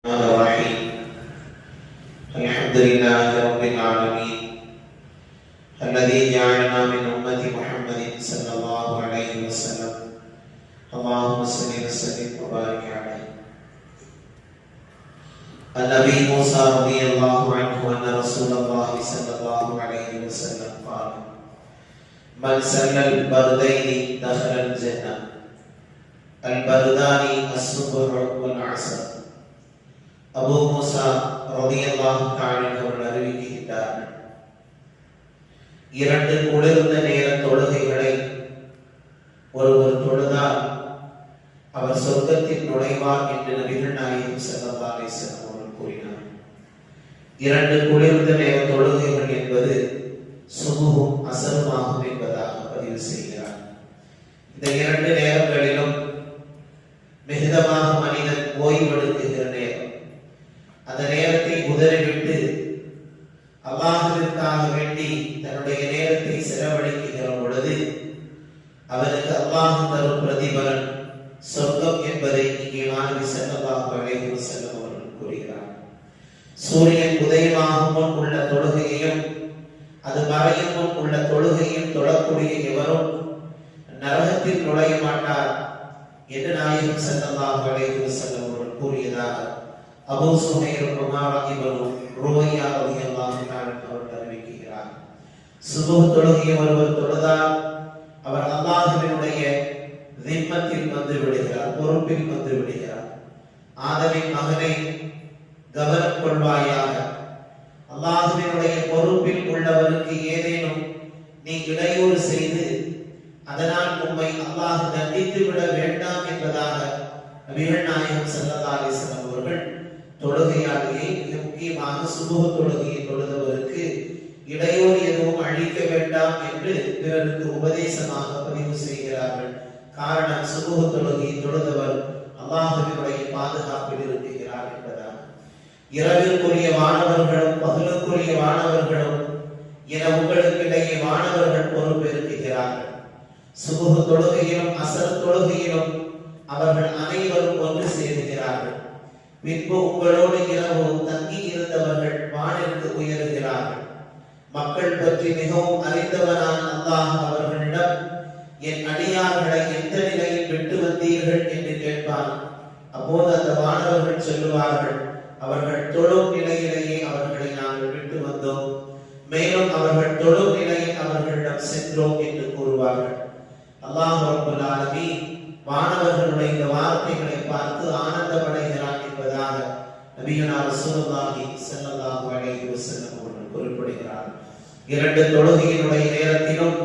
الرحيم الحمد لله رب العالمين الذي جعلنا من أمة محمد صلى الله عليه وسلم اللهم صل وسلم وبارك عليه. النبي موسى رضي الله عنه أن رسول الله صلى الله عليه وسلم قال: من سل البردين دخل الجنة. البردان الصبح والعصر. Abu Musa ரலியல்லாஹு தஆலா அவர்கள் அறிவிக்கின்றார்கள், இரண்டு குளிர்ந்த நேர தொழுகைகளை ஒருவர் தொழுதால் அவர் சொர்க்கத்தில் நுழைவார் என்று நபிகள் நாயகம் ஸல்லல்லாஹு அலைஹி வஸல்லம் அவர்கள் கூறினார். இரண்டு குளிர்ந்த நேர தொழுகைகள் என்பது சுபுஹும் அஸருமாகும் என்பதாக பதிவு செய்கிறார். இந்த இரண்டு நேரங்களிலும் மிகுதமாக மனிதன் ஓய்வெடுக்குகிற நேரம். அந்த நேரத்தை உதறிவிட்டு அல்லாஹ்விற்காக வேண்டி தன்னுடைய நேரத்தை செலவழிக்கிற பொழுது அவருக்கு அல்லாஹ் தரும் பிரதிபலன் சொர்க்கம் என்பதை இங்கே மாணவி ஸல்லல்லாஹு அலைஹி வஸல்லம் அவர்கள் கூறுகிறார். சூரியன் உதயமாகும் முன் உள்ள தொழுகையையும் அது மறையும் முன் உள்ள தொழுகையும் தொழக்கூடிய எவரும் நரகத்தில் நுழைய மாட்டார் என்று நாயகம் ஸல்லல்லாஹு அலைஹி வஸல்லம் அவர்கள் கூறியதாக அபூ சுஹைர் உமாரா இப்னு ருவையா ரலியல்லாஹு தஆலா அவர்கள் அறிவிக்கிறார். சுபஹ் தொழுகையை ஒருவர் தொழுதால் அவர் அல்லாஹ்வினுடைய திம்மத்தில் வந்து விடுகிறார், பொறுப்பில் வந்து விடுகிறார். ஆதமின் மகனை கவனம் கொள்வாயாக, அல்லாஹ்வினுடைய பொறுப்பில் உள்ளவருக்கு ஏதேனும் நீ இடையூறு செய்து அதனால் உம்மை அல்லாஹ் தண்டித்து விட வேண்டாம் என்பதாக நபிகள் நாயகம் ஸல்லல்லாஹு அலைஹி வஸல்லம் அவர்கள் தொழுகையாலேயே மிக முக்கியமாக சுபஹ் தொழுகையை தொழுதவருக்கு இடையூறு எதுவும் அழிக்க வேண்டாம் என்று பிறருக்கு உபதேசமாக பதிவு செய்கிறார்கள். காரணம், சுபஹ் தொழுகையை தொழுதவர் அல்லாஹ்வினுடைய பாதுகாப்பில் இருக்கிறார் என்பதால். இரவிற்குரிய வானவர்களும் பகலுக்குரிய வானவர்களும் என உங்களுக்கிடையே வானவர்கள் பொறுப்பேற்கிறார்கள். சுபஹ் தொழுகையிலும் அஸர் தொழுகையிலும் அவர்கள் அனைவரும் ஒன்று சேருகிறார்கள். பின்பு உங்களோடு இரவு தங்கி இருந்தவர்கள் வானிற்கு உயர்கிறார்கள். மக்கள் பற்றி மிகவும் அறிந்தவனான அல்லாஹ் அவர்களிடம், என் அடியார்களை எந்த நிலையில் விட்டு வந்தீர்கள் என்று கேட்பார். அப்போது அந்த வானவர்கள் சொல்லுவார்கள், அவர்கள் தொழும் நிலையிலேயே அவர்களை நாங்கள் விட்டு வந்தோம், மேலும் அவர்கள் தொழும் நிலையில் அவர்களிடம் சென்றோம் என்று கூறுவார்கள். அல்லாஹ் ரப்பல் ஆலமீன் வானவர்களுடைய இந்த வார்த்தைகளை பார்த்து ஆனந்தமடைகிறான் என்பதாக நபியுனா ரசூலுல்லாஹி ஸல்லல்லாஹு அலைஹி வஸல்லம் அவர்கள் குறிப்பிடுகிறார். இரண்டு தொழுகையினுடைய நேரத்திலும்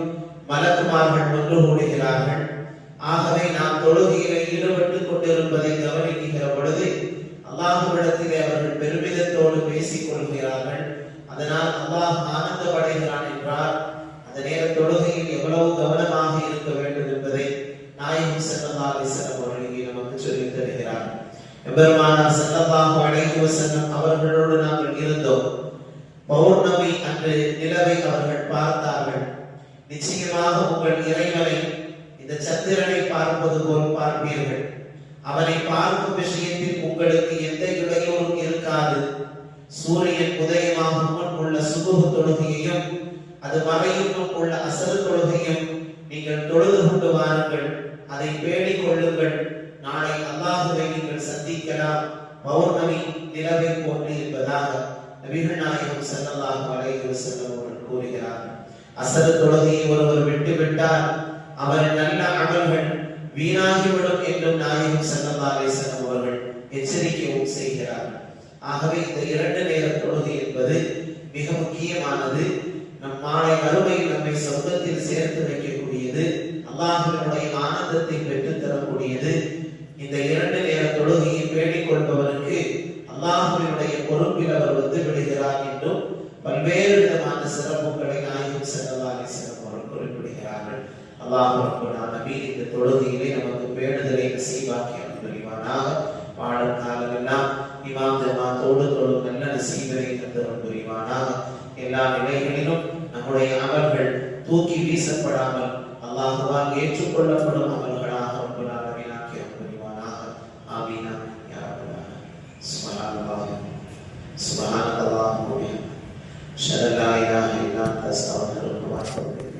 மலக்குமார்கள் ஒன்று கூடுகிறார்கள். ஆகவே நாம் தொழுகையிலே ஈடுபட்டுக் கொண்டிருப்பதை கவனிக்கிற பொழுது அல்லாஹ்விடத்திலே அவர்கள் பெருமிதத்தோடு பேசிக் கொள்கிறார்கள். அதனால் அல்லாஹ் ஆனந்தமடைகிறான் என்றால் அந்த நேர தொழுகையில் எவ்வளவு கவனமாக இருக்க வேண்டும் என்பதை நாயகம் ஸல்லல்லாஹு அலைஹி வஸல்லம் அவர்கள் நமக்கு சொல்லித் தருகிறார். எபெருமானார் ஸல்லல்லாஹு அலைஹி வஸல்லம் அவர்களோடு நாங்கள் இருந்தோம். பௌர்ணமி அன்று நிலவை அவர்கள் பார்த்தார்கள். நிச்சயமாக உங்கள் இறைவனை இந்த சந்திரனை பார்ப்பது போல் பார்ப்பீர்கள். அவனை பார்க்கும் விஷயத்தில் உங்களுக்கு எந்த இடையூறும் இருக்காது. சூரியன் உதயமாகும் முன் உள்ள சுபஹ் தொழுகையையும் அது மறையும் முன் உள்ள அஸர் தொழுகையும் நீங்கள் தொழுது கொண்டு வாருங்கள், அதை பேணிக் கொள்ளுங்கள். நாளை அல்லாஹ்வை நீங்கள் சந்திக்கலாம், பௌர்ணமி நிலவை போன்று என்பதாக நபிகள் நாயகம் ஸல்லல்லாஹு அலைஹி வஸல்லம் அவர்கள் கூறுகிறார்கள். அஸர் தொழுகையை ஒருவர் விட்டுவிட்டால் அவரின் நல்ல அமல்கள் வீணாகிவிடும் என்றும் நாயகம் ஸல்லல்லாஹு அலைஹி வஸல்லம் அவர்கள் எச்சரிக்கையும் செய்கிறார்கள். ஆகவே இந்த இரண்டு நேர தொழுகை என்பது மிக முக்கியமானது. நம் நாளை மறுமையில் நம்மை சொர்க்கத்தில் சேர்த்து வைக்கக்கூடியது, அல்லாஹ்வினுடைய ஆனந்தத்தை பெற்றுத் தரக்கூடியது. இந்த இரண்டு நேர தொழுகையை பேணிக் கொள்பவருக்கு அல்லாஹ்வினுடைய பொறுப்பில் அவர் வந்து விடுகிறார் என்றும் பல்வேறு விதமான சிறப்புகளை நாயகம் ஸல்லல்லாஹு அலைஹி வஸல்லம் அவர்கள் குறிப்பிடுகிறார்கள். அல்லாஹ் ரப்பல் ஆலமீன் இந்த தொழுகையிலே நமக்கு பேணுதலை நசீபாக்கி அருள் புரிவானாக. வாழும் காலமெல்லாம் இமாம் ஜமாத்தோடு தொழும் நல்ல நசீபை தந்தருள் புரிவானாக. எல்லா நிலைகளிலும் நம்முடைய அமல்கள் தூக்கி வீசப்படாமல் அல்லாஹ்வால் ஏற்றுக்கொள்ளப்படும் அமல்களாக ரப்பல் ஆலமீன் ஆக்கி அருள் புரிவானாக. ஆமீன் யா ரப்பல் ஆலமீன். அஷ்ஹது அல்லா இலாஹா இல்லா அன்த அஸ்தக்ஃபிருக வ அத்தூபு இலைக்.